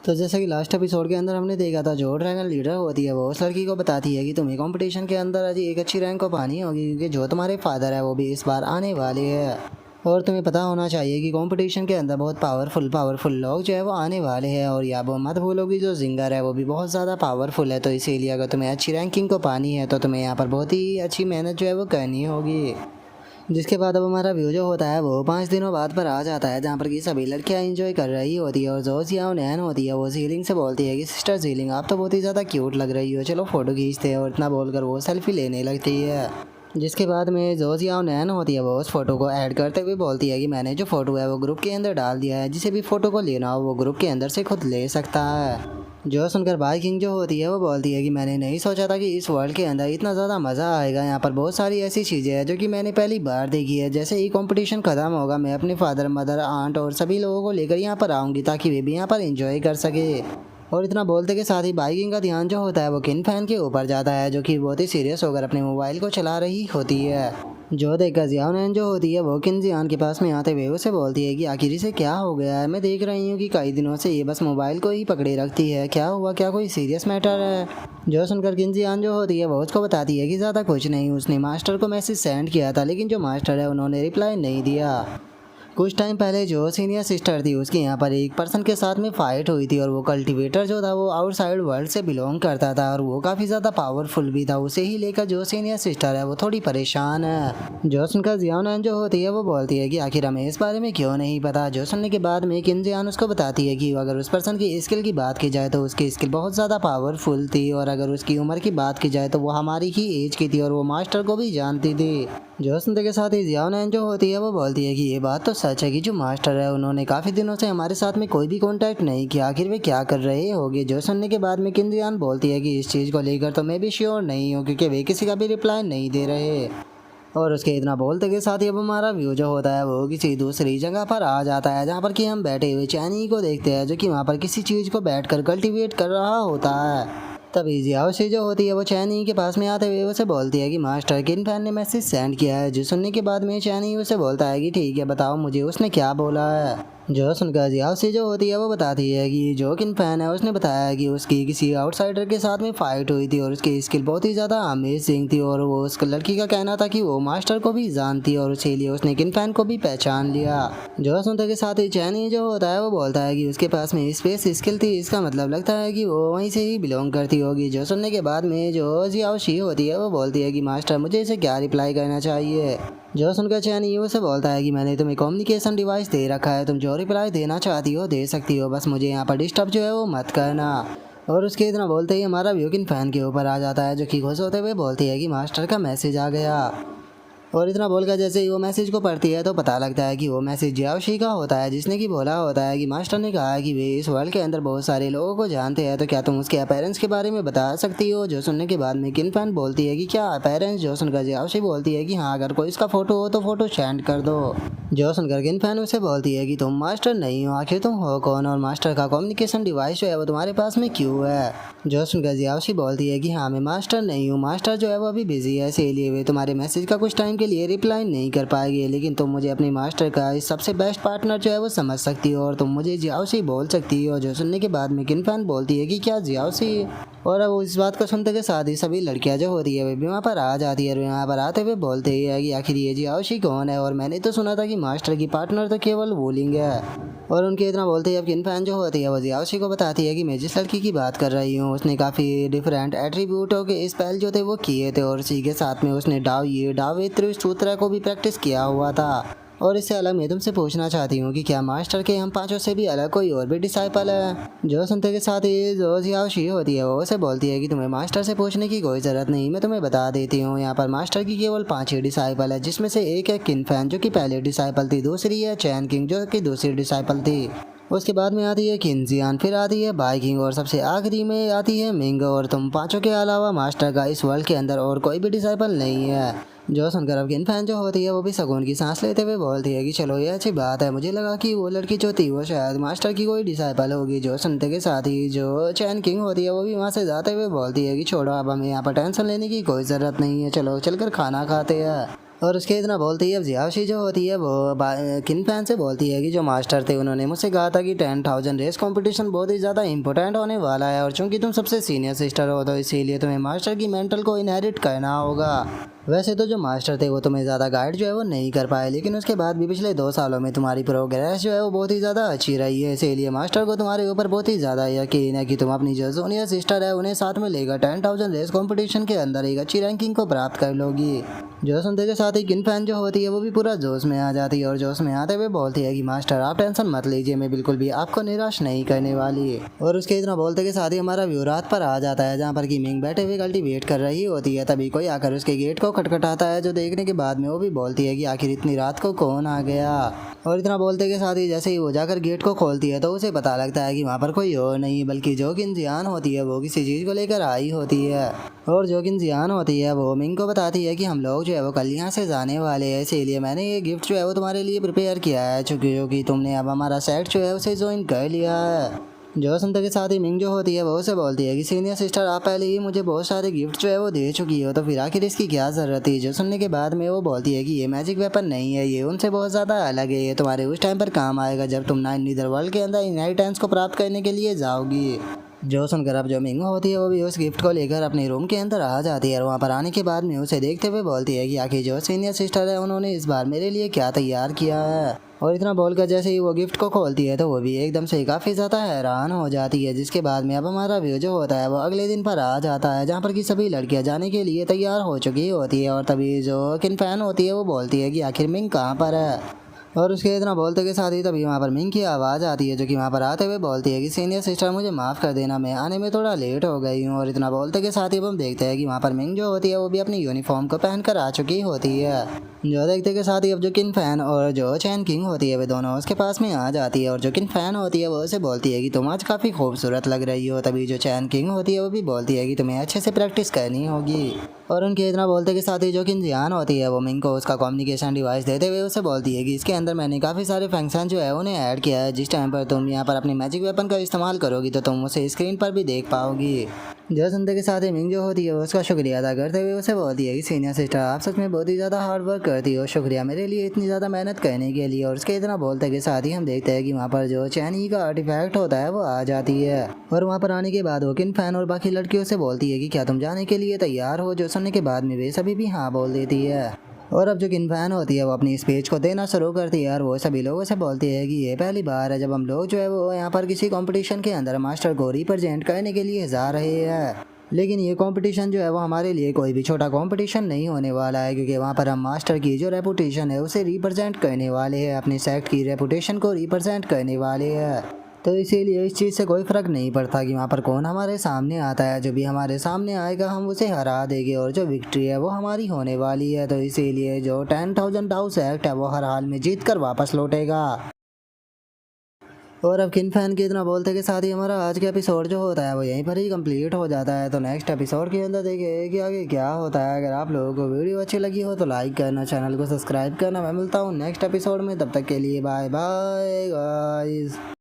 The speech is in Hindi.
तो जैसे कि लास्ट एपिसोड के अंदर हमने देखा था, जो ड्रैगन लीडर होती है वो उस लड़की को बताती है कि तुम्हें कंपटीशन के अंदर आज एक अच्छी रैंक को पानी होगी, क्योंकि जो तुम्हारे फादर है वो भी इस बार आने वाले हैं। और तुम्हें पता होना चाहिए कि कंपटीशन के अंदर बहुत पावरफुल लोग जो है वो आने वाले हैं। और या वो मत भूलो कि जो जिंगर है वो भी बहुत ज़्यादा पावरफुल है। तो इसीलिए अगर तुम्हें अच्छी रैंकिंग को पानी है तो तुम्हें यहाँ पर बहुत ही अच्छी मेहनत जो है वो करनी होगी। जिसके बाद अब हमारा व्यू जो होता है वो 5 दिनों बाद पर आ जाता है, जहाँ पर कि सभी लड़कियाँ एंजॉय कर रही होती है। और जो जिया नैन होती है वो झीलिंग से बोलती है कि सिस्टर झीलिंग, आप तो बहुत ही ज़्यादा क्यूट लग रही हो, चलो फ़ोटो खींचते हैं। और इतना बोलकर वो सेल्फी लेने लगती है। जिसके बाद में जो जिया नैन होती है वो उस फोटो को ऐड करते हुए बोलती है कि मैंने जो फ़ोटो है वो ग्रुप के अंदर डाल दिया है, जिसे भी फ़ोटो को लेना हो वो ग्रुप के अंदर से खुद ले सकता है। जो सुनकर बाई किंग जो होती है वो बोलती है कि मैंने नहीं सोचा था कि इस वर्ल्ड के अंदर इतना ज़्यादा मज़ा आएगा। यहाँ पर बहुत सारी ऐसी चीज़ें हैं जो कि मैंने पहली बार देखी है। जैसे ही कंपटीशन ख़त्म होगा मैं अपने फादर मदर आंट और सभी लोगों को लेकर यहाँ पर आऊँगी, ताकि वे भी यहाँ पर एंजॉय कर सके। और इतना बोलते के साथ ही बाई किंग का ध्यान जो होता है वो किन फैन के ऊपर जाता है, जो कि बहुत ही सीरियस होकर अपने मोबाइल को चला रही होती है। जो देखकर जियान जो होती है वो किन जियान के पास में आते हुए उसे बोलती है कि आखिर इसे क्या हो गया है, मैं देख रही हूँ कि कई दिनों से ये बस मोबाइल को ही पकड़े रखती है, क्या हुआ, क्या कोई सीरियस मैटर है। जो सुनकर किन जियान जो होती है वो उसको बताती है कि ज़्यादा कुछ नहीं, उसने मास्टर को मैसेज सेंड किया था, लेकिन जो मास्टर है उन्होंने रिप्लाई नहीं दिया। कुछ टाइम पहले जो सीनियर सिस्टर थी उसकी यहाँ पर एक पर्सन के साथ में फाइट हुई थी, और वो कल्टीवेटर जो था वो आउटसाइड वर्ल्ड से बिलोंग करता था और वो काफ़ी ज़्यादा पावरफुल भी था। उसे ही लेकर जो सीनियर सिस्टर है वो थोड़ी परेशान है। जो सुनकर जियान जो होती है वो बोलती है कि आखिर हमें इस बारे में क्यों नहीं पता। जो सुनने के बाद में किन जियान उसको बताती है कि अगर उस पर्सन की स्किल की बात की जाए तो उसकी स्किल बहुत ज़्यादा पावरफुल थी, और अगर उसकी उम्र की बात की जाए तो वो हमारी ही एज की थी और वो मास्टर को भी जानती थी। जो सुनते के साथ ही जियान जो होती है वो बोलती है कि ये बात तो सच है कि जो मास्टर है उन्होंने काफ़ी दिनों से हमारे साथ में कोई भी कांटेक्ट नहीं किया, आखिर वे क्या कर रहे होंगे। जो सुनने के बाद में किन जियान बोलती है कि इस चीज़ को लेकर तो मैं भी श्योर नहीं हूँ, क्योंकि वे किसी का भी रिप्लाई नहीं दे रहे। और उसके इतना बोलते के साथ ही अब हमारा व्यू जो होता है वो किसी दूसरी जगह पर आ जाता है, जहाँ पर कि हम बैठे हुए चैनी को देखते हैं, जो कि वहाँ पर किसी चीज़ को बैठकर कल्टीवेट कर रहा होता है। तभी जियाओशी जो होती है वो चैनी के पास में आते हुए उसे बोलती है कि मास्टर किन फैन ने मैसेज सेंड किया है। जो सुनने के बाद में चैनी उसे बोलता है कि ठीक है, बताओ मुझे उसने क्या बोला है। जो सुनकर जियाओशी जो होती है वो बताती है कि जो किन फैन है उसने बताया कि उसकी किसी आउटसाइडर के साथ में फाइट हुई थी और उसकी स्किल बहुत ही ज़्यादा अमेजिंग थी, और वो उस लड़की का कहना था कि वो मास्टर को भी जानती और इसीलिए उसने किन फैन को भी पहचान लिया। जो सुनते के साथ ही चैनी जो होता है वो बोलता है कि उसके पास में स्पेस स्किल थी, इसका मतलब लगता है कि वो वहीं से ही बिलोंग करती होगी। जो सुनने के बाद में जो जियाओशी होती है वो बोलती है कि मास्टर मुझे इसे क्या रिप्लाई करना चाहिए। जो सुनकर चैनी उसे बोलता है कि मैंने तुम्हें कम्युनिकेशन डिवाइस दे रखा है, तुम जो रिप्लाई देना चाहती हो दे सकती हो, बस मुझे यहाँ पर डिस्टर्ब जो है वो मत करना। और उसके इतना बोलते ही हमारा व्यूकिन फैन के ऊपर आ जाता है, जो कि खुश होते हुए बोलती है कि मास्टर का मैसेज आ गया। और इतना बोलकर जैसे ही वो मैसेज को पढ़ती है तो पता लगता है कि वो मैसेज जियाओशी का होता है, जिसने कि बोला होता है कि मास्टर ने कहा है कि वे इस वर्ल्ड के अंदर बहुत सारे लोगों को जानते हैं, तो क्या तुम उसके अपेरेंस के बारे में बता सकती हो। जो सुनने के बाद में किन फैन बोलती है कि क्या अपेरेंस। जो सुनकर जियाओशी बोलती है कि हाँ, अगर कोई इसका फोटो हो तो फोटो सेंड कर दो। जो सुनकर किन फैन उसे बोलती है कि तुम मास्टर नहीं हो, आखिर तुम हो कौन, और मास्टर का कम्युनिकेशन डिवाइस जो है वो तुम्हारे पास में क्यों है। जो सुनकर जियाओशी बोलती है कि हाँ, मैं मास्टर नहीं हूँ, मास्टर जो है वो अभी बिजी है, इसीलिए वे तुम्हारे मैसेज का कुछ टाइम के लिए रिप्लाई नहीं कर पाएगी, लेकिन तुम मुझे अपनी मास्टर का इस सबसे बेस्ट पार्टनर जो है वो समझ सकती हो और तुम मुझे जियाओशी बोल सकती हो। जो सुनने के बाद में किन फैन बोलती है कि क्या जियाओशी। और अब इस बात को सुनते के साथ ही सभी लड़कियां जो होती है वे भी वहाँ पर आ जाती है, और वहाँ पर आते हुए बोलते ही है कि आखिर ये जियाओशी कौन है, और मैंने तो सुना था कि मास्टर की पार्टनर तो केवल वूलिंग है। और उनके इतना बोलते ही अब किन फैन जो होती है वो जियाओशी को बताती है कि मैं जिस लड़की की बात कर रही हूँ उसने काफ़ी डिफरेंट एट्रीब्यूटों के स्पेल जो थे वो किए थे, और इसी के साथ में उसने डावे त्रिसूत्र को भी प्रैक्टिस किया हुआ था। और इससे अलग मैं तुमसे पूछना चाहती हूँ कि क्या मास्टर के हम पांचों से भी अलग कोई और भी डिसाइपल है। जो सुनते के साथ ही जो जियाओशी होती है वो उसे बोलती है कि तुम्हें मास्टर से पूछने की कोई ज़रूरत नहीं, मैं तुम्हें बता देती हूँ। यहाँ पर मास्टर की केवल 5 ही डिसाइपल है, जिसमें से एक है किन फैन जो कि पहले डिसाइपल थी, दूसरी है चैन किंग जो कि दूसरी डिसाइपल थी, उसके बाद में आती है किनजियान, फिर आती है बाई किंग, और सबसे आखिरी में आती है मिंग। और तुम पांचों के अलावा मास्टर का इस वर्ल्ड के अंदर और कोई भी डिसाइपल नहीं है। जो सुनकर अब किन फैन जो होती है वो भी सुकून की सांस लेते हुए बोलती है कि चलो ये अच्छी बात है, मुझे लगा कि वो लड़की जो थी वो शायद मास्टर की कोई डिसाइपल होगी। जो सुनते के साथ ही जो चैन किंग होती है वो भी वहाँ से जाते हुए बोलती है कि छोड़ो, अब हमें यहाँ पर टेंशन लेने की कोई ज़रूरत नहीं है, चलो चलकर खाना खाते हैं। और उसके इतना बोलती है अब जियाशी जो होती है वो किन फैन से बोलती है कि जो मास्टर थे उन्होंने मुझसे कहा था कि 10,000 रेस कंपटीशन बहुत ही ज़्यादा इंपॉर्टेंट होने वाला है और चूंकि तुम सबसे सीनियर सिस्टर हो तो इसीलिए तुम्हें मास्टर की मेंटल को इनहेरिट करना होगा। वैसे तो जो मास्टर थे वो तुम्हें ज़्यादा गाइड जो है वो नहीं कर पाए, लेकिन उसके बाद भी पिछले 2 सालों में तुम्हारी प्रोग्रेस जो है वो बहुत ही ज़्यादा अच्छी रही है। इसीलिए मास्टर को तुम्हारे ऊपर बहुत ही ज़्यादा यकीन है कि तुम अपनी जो जूनियर सिस्टर है उन्हें साथ में लेकर 10,000 रेस कंपटीशन के अंदर एक अच्छी रैंकिंग को प्राप्त कर लोगी। जो सुनते के साथ ही किन फैन जो होती है वो भी पूरा जोश में आ जाती है और जोश में आते हुए बोलती है कि मास्टर आप टेंशन मत लीजिए, मैं बिल्कुल भी आपको निराश नहीं करने वाली। और उसके इतना बोलते के साथ ही हमारा व्यू रात पर आ जाता है जहाँ पर कि मिंग बैठे हुए कल्टीवेट कर रही होती है। तभी कोई आकर उसके गेट को खटखटाता है, जो देखने के बाद में वो भी बोलती है कि आखिर इतनी रात को कौन आ गया। और इतना बोलते के साथ ही जैसे ही वो जाकर गेट को खोलती है तो उसे पता लगता है कि वहाँ पर कोई और नहीं बल्कि जो किन जियान होती है वो किसी चीज़ को लेकर आई होती है। और जो किन जियान होती है वो मिंग को बताती है कि हम लोग जो है वो कल यहाँ से जाने वाले हैं, इसीलिए मैंने ये गिफ्ट जो है वो तुम्हारे लिए प्रिपेयर किया है, चूँकि जो कि तुमने अब हमारा सेट जो है उसे ज्वाइन कर लिया है। जो सुनते के साथ ही मिंग जो होती है वो उसे बोलती है कि सीनियर सिस्टर आप पहले ही मुझे बहुत सारे गिफ्ट जो है वो दे चुकी हो, तो फिर आखिर इसकी क्या ज़रूरत थी। जो सुनने के बाद में वो बोलती है कि ये मैजिक वेपन नहीं है, ये उनसे बहुत ज़्यादा अलग है, ये तुम्हारे उस टाइम पर काम आएगा जब तुम नीदर वर्ल्ड के अंदर इनहेरिटेंस को प्राप्त करने के लिए जाओगी। जो सुनकर अब जो मिंग होती है वो भी उस गिफ्ट को लेकर अपने रूम के अंदर आ जाती है और वहाँ पर आने के बाद में उसे देखते हुए बोलती है कि आखिर जो सीनियर सिस्टर है उन्होंने इस बार मेरे लिए क्या तैयार किया है। और इतना बोलकर जैसे ही वो गिफ्ट को खोलती है तो वो भी एकदम से काफ़ी ज़्यादा हैरान हो जाती है। जिसके बाद में अब हमारा व्यू जो होता है वो अगले दिन पर आ जाता है जहाँ पर कि सभी लड़कियाँ जाने के लिए तैयार हो चुकी होती है और तभी जो किन फैन होती है वो बोलती है कि आखिर मिंग कहाँ पर है। और उसके इतना बोलते के साथ ही तभी वहाँ पर मिंग की आवाज़ आती है जो कि वहाँ पर आते हुए बोलती है कि सीनियर सिस्टर मुझे माफ़ कर देना, मैं आने में थोड़ा लेट हो गई हूँ। और इतना बोलते के साथ ही हम देखते हैं कि वहाँ पर मिंग जो होती है वो भी अपनी यूनिफॉर्म को पहन कर आ चुकी होती है। जो देखते के साथ ही अब जो किन फैन और जो चैन किंग होती है वे दोनों उसके पास में आ जाती है और जो किन फैन होती है वो उसे बोलती है कि तुम आज काफ़ी खूबसूरत लग रही हो। तभी जो चैन किंग होती है वो भी बोलती है कि तुम्हें अच्छे से प्रैक्टिस करनी होगी। और उनके इतना बोलते के साथ ही जो किन जियान होती है वो मिंग को उसका कम्युनिकेशन डिवाइस देते हुए उसे बोलती है कि इसके अंदर मैंने काफ़ी सारे फंक्शन जो है उन्हें ऐड किया है, जिस टाइम पर तुम यहाँ पर अपनी मैजिक वेपन का इस्तेमाल करोगी तो तुम उसे स्क्रीन पर भी देख पाओगी। जो सुनते के साथ ही मिंग जो होती है उसका शुक्रिया अदा करते हुए उसे बोलती है कि सीनियर सिस्टर आप सच में बहुत ही ज़्यादा हार्ड वर्क करती हो, शुक्रिया मेरे लिए इतनी ज़्यादा मेहनत करने के लिए। और उसके इतना बोलते के साथ ही हम देखते हैं कि वहाँ पर जो चैनी का आर्टिफैक्ट होता है वो आ जाती है। और वहाँ पर आने के बाद वो किन फैन और बाकी लड़कियों से बोलती है कि क्या तुम जाने के लिए तैयार हो। जो सुनने के बाद में वे सभी भी हाँ बोल देती है। और अब जो किन फैन होती है वो अपनी स्पीच को देना शुरू करती है और वो सभी लोगों से बोलती है कि ये पहली बार है जब हम लोग जो है वो यहाँ पर किसी कंपटीशन के अंदर मास्टर को रिप्रेजेंट करने के लिए जा रहे हैं। लेकिन ये कंपटीशन जो है वो हमारे लिए कोई भी छोटा कंपटीशन नहीं होने वाला है, क्योंकि वहाँ पर हम मास्टर की जो रेपुटेशन है उसे रिप्रेजेंट करने वाले हैं, अपनी सेक्ट की रेपुटेशन को रिप्रेजेंट करने वाले हैं। तो इसीलिए इस चीज़ से कोई फ़र्क नहीं पड़ता कि वहाँ पर कौन हमारे सामने आता है, जो भी हमारे सामने आएगा हम उसे हरा देंगे और जो विक्ट्री है वो हमारी होने वाली है। तो इसीलिए जो 10,000 डाउस एक्ट है वो हर हाल में जीत कर वापस लौटेगा। और अब किन फैन के इतना बोलते के साथ ही हमारा आज का एपिसोड जो होता है वो यहीं पर ही कंप्लीट हो जाता है। तो नेक्स्ट एपिसोड के अंदर देखिए कि आगे क्या होता है। अगर आप लोगों को वीडियो अच्छी लगी हो तो लाइक करना, चैनल को सब्सक्राइब करना। मैं मिलता हूँ नेक्स्ट एपिसोड में, तब तक के लिए बाय बाय गाइस।